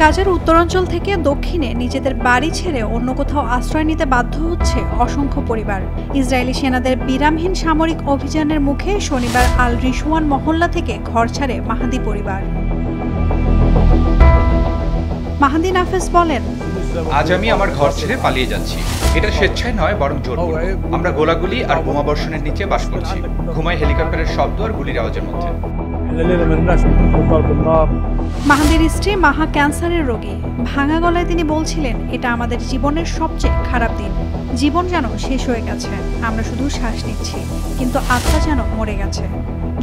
গাজার উত্তরাঞ্চল থেকে দক্ষিণে নিজেদের বাড়ি ছেড়ে অন্য কোথাও আশ্রয় নিতে বাধ্য হচ্ছে অসংখ্য পরিবার। ইসরায়েলি সেনাদের বিরামহীন সামরিক অভিযানের মুখে শনিবার আল রিশওয়ান মহল্লা থেকে ঘর ছাড়ে মাহাদি পরিবার। মাহাদি নাফেস বলেন, আজ আমি আমার ঘর ছেড়ে পালিয়ে যাচ্ছি। এটা স্বেচ্ছায় নয়, বরং জোরপূর্বক। আমরা গোলাগুলি আর বোমাবর্ষণের নিচে বাস করছি, ঘুমাই হেলিকপ্টারের শব্দ আর গুলির আওয়াজের মধ্যে। মাহাদির স্ত্রী মাহা ক্যান্সারের রোগী। ভাঙা গলায় তিনি বলছিলেন, এটা আমাদের জীবনের সবচেয়ে খারাপ দিন। জীবন যেন শেষ হয়ে গেছে, আমরা শুধু শ্বাস নিচ্ছি, কিন্তু আত্মা যেন মরে গেছে।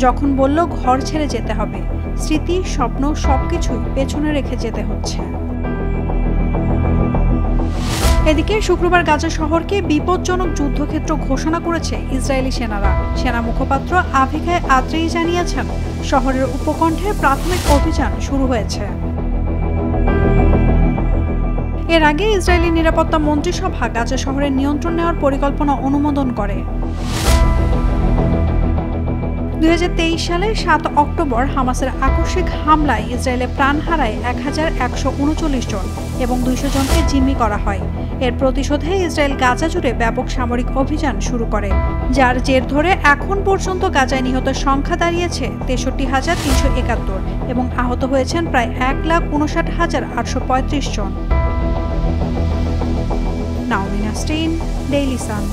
যখন বলল ঘর ছেড়ে যেতে হবে, স্মৃতি, স্বপ্ন সবকিছুই পেছনে রেখে যেতে হচ্ছে। এদিকে শুক্রবার গাজা শহরকে বিপজ্জনক যুদ্ধক্ষেত্র ঘোষণা করেছে ইসরায়েলি সেনারা। সেনা মুখপাত্র আভিগাই আদ্রেই জানিয়েছেন, শহরের উপকণ্ঠে প্রাথমিক অভিযান শুরু হয়েছে। এর আগে ইসরায়েলি নিরাপত্তা মন্ত্রিসভা গাজা শহরের নিয়ন্ত্রণ নেওয়ার পরিকল্পনা অনুমোদন করে। 2023 সালে 7 অক্টোবর হামাসের আকস্মিক হামলায় ইসরায়েলে প্রাণ হারায় 1139 জন এবং 200 জনকে জিম্মি করা হয়। এর প্রতিশোধে ইসরায়েল গাজা জুড়ে ব্যাপক সামরিক অভিযান শুরু করে, যার জের ধরে এখন পর্যন্ত গাজায় নিহতের সংখ্যা দাঁড়িয়েছে 63,371 এবং আহত হয়েছেন প্রায় 1,59,835 জন। নাওমিনা স্টেইন, ডেইলি সান।